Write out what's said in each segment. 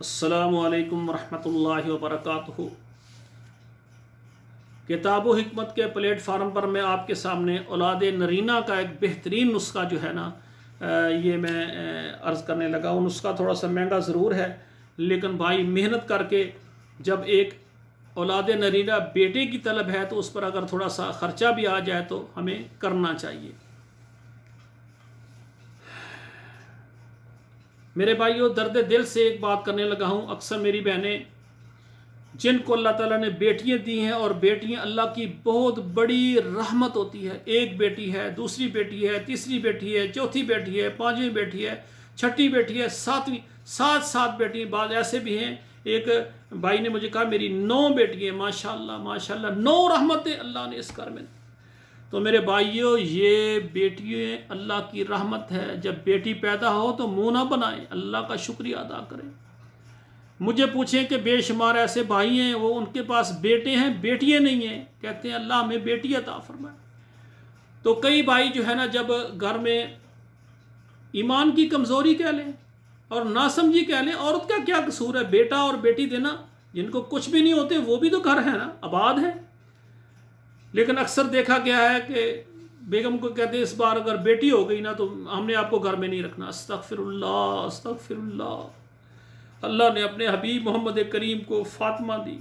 अस्सलामु अलैकुम वरहमतुल्लाहि वबरकातुहू। किताब व हिकमत के प्लेटफार्म पर मैं आपके सामने औलाद नरीना का एक बेहतरीन नुस्खा जो है ना ये मैं अर्ज़ करने लगा हूँ। नुस्खा थोड़ा सा महंगा ज़रूर है, लेकिन भाई मेहनत करके जब एक औलाद नरीना बेटे की तलब है तो उस पर अगर थोड़ा सा ख़र्चा भी आ जाए तो हमें करना चाहिए। मेरे भाइयों, दर्द दिल से एक बात करने लगा हूँ। अक्सर मेरी बहनें जिनको अल्लाह ताला ने बेटियाँ दी हैं, और बेटियाँ अल्लाह की बहुत बड़ी रहमत होती है। एक बेटी है, दूसरी बेटी है, तीसरी बेटी है, चौथी बेटी है, पांचवी बेटी है, छठी बेटी है, सातवीं, सात बेटी। बाद ऐसे भी हैं, एक भाई ने मुझे कहा मेरी 9 बेटी हैं। माशाल्लाह माशाल्लाह, 9 रहमतें अल्लाह ने इस घर में। तो मेरे भाइयों, ये बेटियाँ अल्लाह की रहमत है। जब बेटी पैदा हो तो मुंह ना बनाएं, अल्लाह का शुक्रिया अदा करें। मुझे पूछें कि बेशुमार ऐसे भाई हैं वो उनके पास बेटे हैं बेटियाँ नहीं हैं, कहते हैं अल्लाह हमें बेटी अता फरमाए। तो कई भाई जो है ना, जब घर में ईमान की कमज़ोरी कह लें और नासमझी कह लें, औरत का क्या कसूर है, बेटा और बेटी देना। जिनको कुछ भी नहीं होते वो भी तो घर है ना, आबाद है। लेकिन अक्सर देखा गया है कि बेगम को कहते हैं इस बार अगर बेटी हो गई ना तो हमने आपको घर में नहीं रखना। अस्तगफिरुल्लाह अस्तगफिरुल्लाह। अल्लाह ने अपने हबीब मोहम्मद करीम को फातिमा दी,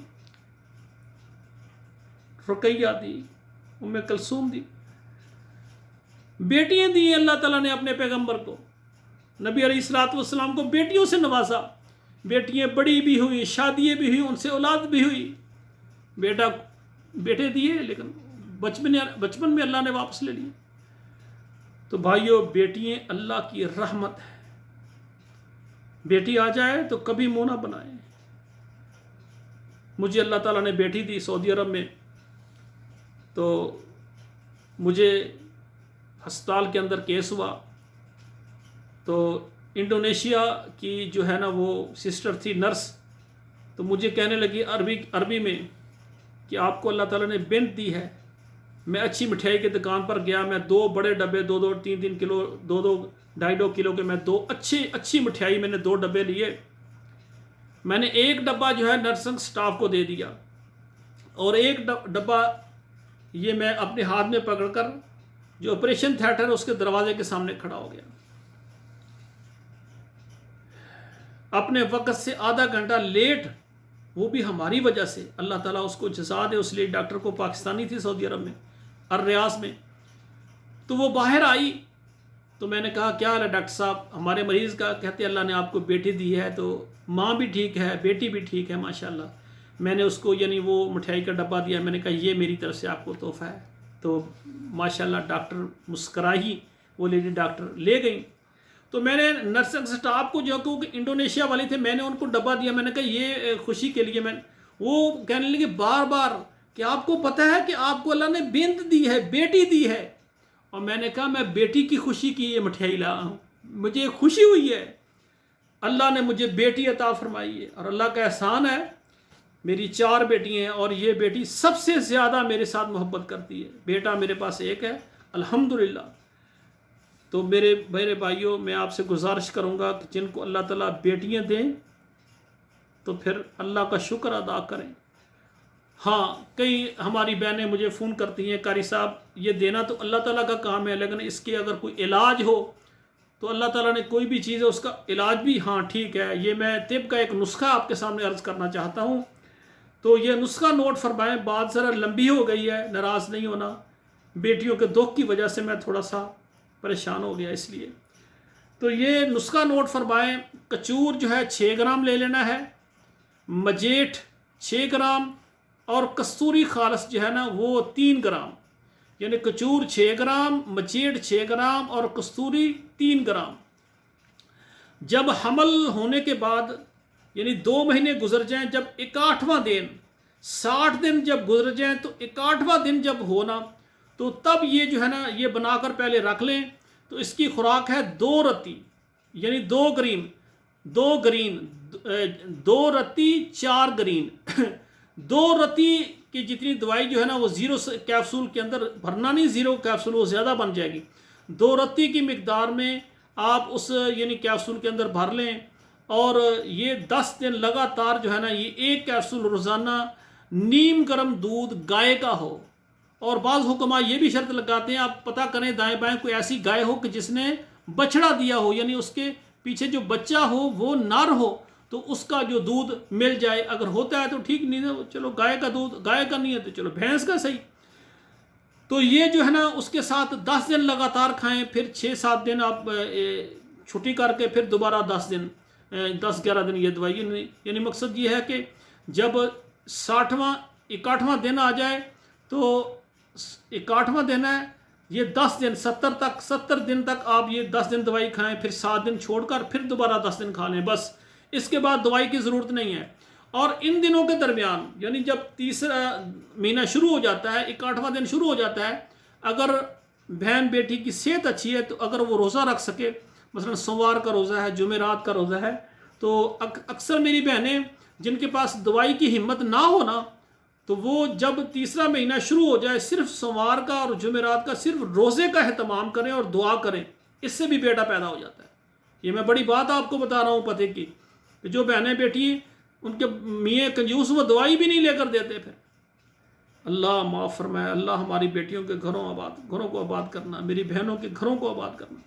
रुकैया दी, उम्मे कलसूम दी, बेटियां दी अल्लाह ताला ने अपने पैगंबर को। नबी अलैहिस्सलातु वस्सलाम को बेटियों से नवाजा। बेटियां बड़ी भी हुई, शादियाँ भी हुई, उनसे औलाद भी हुई। बेटे दिए, लेकिन बचपन में अल्लाह ने वापस ले लिए। तो भाइयों, बेटियां अल्लाह की रहमत है। बेटी आ जाए तो कभी मुंह ना बनाए। मुझे अल्लाह ताला ने बेटी दी सऊदी अरब में, तो मुझे अस्पताल के अंदर केस हुआ। तो इंडोनेशिया की जो है ना वो सिस्टर थी, नर्स, तो मुझे कहने लगी अरबी में कि आपको अल्लाह ताला ने बिन्त दी है। मैं अच्छी मिठाई की दुकान पर गया, मैं 2 बड़े डब्बे 2-2 3-3 किलो 2-2 2.5 किलो के, मैं 2 अच्छी मिठाई मैंने 2 डब्बे लिए। मैंने एक डब्बा जो है नर्सिंग स्टाफ को दे दिया, और एक डब्बा ये मैं अपने हाथ में पकड़कर जो ऑपरेशन थिएटर है उसके दरवाजे के सामने खड़ा हो गया। अपने वक्त से आधा घंटा लेट, वो भी हमारी वजह से। अल्लाह ताला उसको जज़ा दे। उस लिए डॉक्टर को, पाकिस्तानी थी सऊदी अरब में, रियाज में। तो वो बाहर आई, तो मैंने कहा क्या हाल है डॉक्टर साहब, हमारे मरीज़ का। कहते अल्लाह ने आपको बेटी दी है, तो माँ भी ठीक है, बेटी भी ठीक है माशाल्लाह। मैंने उसको यानी वो मिठाई का डब्बा दिया। मैंने कहा ये मेरी तरफ से आपको तोहफा है। तो माशाल्लाह डॉक्टर मुस्कराई, वो लेडी डॉक्टर ले गई। तो मैंने नर्सिंग स्टाफ को, जो क्योंकि इंडोनेशिया वाले थे, मैंने उनको डब्बा दिया। मैंने कहा ये खुशी के लिए। वो कहने लगे बार बार कि आपको पता है कि आपको अल्लाह ने बिन्त दी है, बेटी दी है। और मैंने कहा मैं बेटी की खुशी की ये मिठाई लाया हूँ, मुझे खुशी हुई है, अल्लाह ने मुझे बेटी अता फरमाई है। और अल्लाह का एहसान है, मेरी 4 बेटियाँ हैं, और ये बेटी सबसे ज़्यादा मेरे साथ मोहब्बत करती है। बेटा मेरे पास एक है, अल्हम्दुलिल्लाह। तो मेरे भाइयों, मैं आपसे गुजारिश करूँगा कि जिनको अल्लाह ताला बेटियाँ दें तो फिर अल्लाह का शुक्र अदा करें। हाँ, कई हमारी बहनें मुझे फ़ोन करती हैं, कारी साहब ये देना तो अल्लाह ताला का काम है, लेकिन इसके अगर कोई इलाज हो तो अल्लाह ताला ने कोई भी चीज़ है उसका इलाज भी। हाँ ठीक है, ये मैं तिब का एक नुस्खा आपके सामने अर्ज़ करना चाहता हूँ। तो ये नुस्खा नोट फरमाएं। बात ज़रा लंबी हो गई है, नाराज़ नहीं होना। बेटियों के दुख की वजह से मैं थोड़ा सा परेशान हो गया इसलिए। तो ये नुस्खा नोट फरमाएं। कचूर जो है 6 ग्राम ले लेना है, मजेठ 6 ग्राम, और कस्तूरी खालस जो है ना वो 3 ग्राम। यानी कचूर 6 ग्राम, मजेठ 6 ग्राम और कस्तूरी 3 ग्राम। जब हमल होने के बाद यानी 2 महीने गुजर जाएं, जब 61वां दिन, 60 दिन जब गुजर जाएं, तो 61वां दिन जब होना, तो तब ये जो है ना ये बनाकर पहले रख लें। तो इसकी खुराक है 2 रत्ती, यानी 2 ग्रीन 2 रत्ती 4 ग्रीन 2 रत्ती की जितनी दवाई जो है ना वो 0 कैप्सूल के अंदर भरना नहीं, 0 कैप्सूल वो ज़्यादा बन जाएगी। 2 रत्ती की मिकदार में आप उस यानी कैप्सूल के अंदर भर लें, اور یہ 10 دن لگاتار جو ہے نا یہ ایک کیپسول روزانہ نیم گرم دودھ گائے کا ہو. اور بعض حکماء یہ بھی شرط لگاتے ہیں آپ پتہ کریں دائیں بائیں کوئی ایسی گائے ہو کہ جس نے بچڑا دیا ہو، یعنی اس کے پیچھے جو بچہ ہو وہ نر ہو تو اس کا جو دودھ مل جائے. اگر ہوتا ہے تو ٹھیک، نہیں ہے چلو گائے کا دودھ، گائے کا نہیں ہے تو چلو بھینس کا صحیح. تو یہ جو ہے نا اس کے ساتھ 10 دن لگاتار کھائیں، پھر 6-7 دن آپ چھٹی کر کے پھر دوبارہ 10-11 دن یہ دوائی. یعنی مقصد یہ ہے کہ جب 61واں دن آ جائے تو 61واں دن ہے یہ 10 دن 70 دن تک آپ یہ 10 دن دوائی کھائیں، پھر 7 دن چھوڑ کر پھر دوبارہ 10 دن کھا لیں، بس اس کے بعد دوائی کی ضرورت نہیں ہے. اور ان دنوں کے درمیان یعنی جب تیسرا مہینہ شروع ہو جاتا ہے، 61واں دن شروع ہو جاتا ہے، اگر بہن بیٹی کی صحت اچھی ہے تو اگر وہ روزہ رکھ سکے، مثلا سوموار کا روزہ ہے، جمعرات کا روزہ ہے، تو اکثر میری بہنیں جن کے پاس دوائی کی ہمت نہ ہو نا، تو وہ جب تیسرا مہینہ شروع ہو جائے صرف سوموار کا اور جمعرات کا صرف روزے کا اہتمام کریں اور دعا کریں، اس سے بھی بیٹا پیدا ہو جاتا ہے. یہ میں بڑی بات آپ کو بتا رہا ہوں پتہ کی، کہ جو بہنیں بیٹی ان کے میاں کنجوس وہ دوائی بھی نہیں لے کر دیتے. پھر اللہ معاف فرمائے، اللہ ہماری بیٹیوں کے گھروں کو آباد کرنا، میری بہنوں کے گھروں کو آباد کرنا.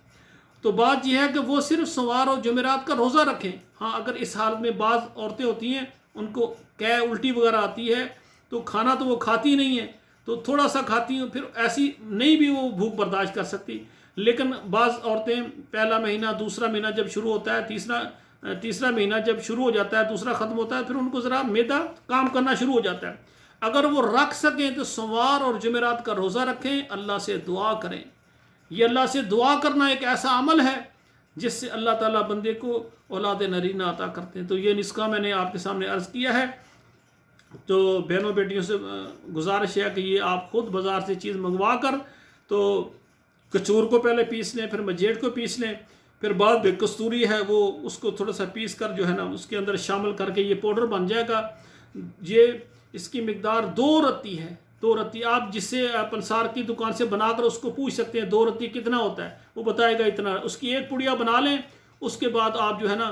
تو بات یہ ہے کہ وہ صرف سوموار اور جمعرات کا روزہ رکھیں. ہاں اگر اس حالت میں بعض عورتیں ہوتی ہیں ان کو الٹی وغیرہ آتی ہے تو کھانا تو وہ کھاتی نہیں ہے، تو تھوڑا سا کھاتی ہیں، پھر ایسی نہیں بھی وہ بھوک برداشت کر سکتی. لیکن بعض عورتیں پہلا مہینہ دوسرا مہینہ جب شروع ہوتا ہے، تیسرا مہینہ جب شروع ہو جاتا ہے، دوسرا ختم ہوتا ہے، پھر ان کو ذرا معدہ کام کرنا شروع ہو جاتا ہے. اگر وہ رکھ سکیں تو سوموار اور جمعرات کا روزہ رکھیں، اللہ سے دعا کریں. یہ اللہ سے دعا کرنا ایک ایسا عمل ہے جس سے اللہ تعالیٰ بندے کو اولاد نرینہ عطا کرتے ہیں. تو یہ نسخہ میں نے آپ کے سامنے عرض کیا ہے. تو بہنوں بیٹیوں سے گزارش ہے کہ یہ آپ خود بازار سے چیز منگوا کر تو کچور کو پہلے پیس لیں، پھر مجیٹ کو پیس لیں، پھر بعد میں کستوری ہے وہ اس کو تھوڑا سا پیس کر جو ہے نا اس کے اندر شامل کر کے یہ پاؤڈر بن جائے گا. یہ اس کی مقدار 2 رتی ہے. 2 رتی آپ جس سے پنسار کی دکان سے بنا کر اس کو پوچھ سکتے ہیں 2 رتی کتنا ہوتا ہے، وہ بتائے گا اتنا. اس کی ایک پڑیا بنا لیں، اس کے بعد آپ جو ہے نا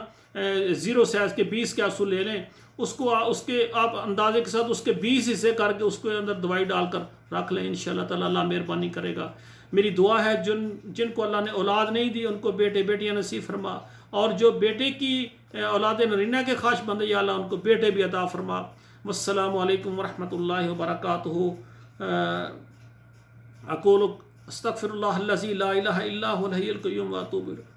0 سائز کے 20 کیپسول لے لیں، اس کو اس کے آپ اندازے کے ساتھ اس کے 20 حصے کر کے اس کے اندر دوائی ڈال کر رکھ لیں. انشاءاللہ تعالی اللہ مہربانی کرے گا. میری دعا ہے جن کو اللہ نے اولاد نہیں دی ان کو بیٹے بیٹیاں نصیب فرما، اور جو بیٹے کی اولاد نرینہ کے خواہش مند یا اللہ ان کو بیٹے بھی عطا فرما. والسلام علیکم ورحمۃ اللہ وبرکاتہ. اقول استغفر اللہ الذی لا الہ الا هو الحی القیوم واتوب الیہ.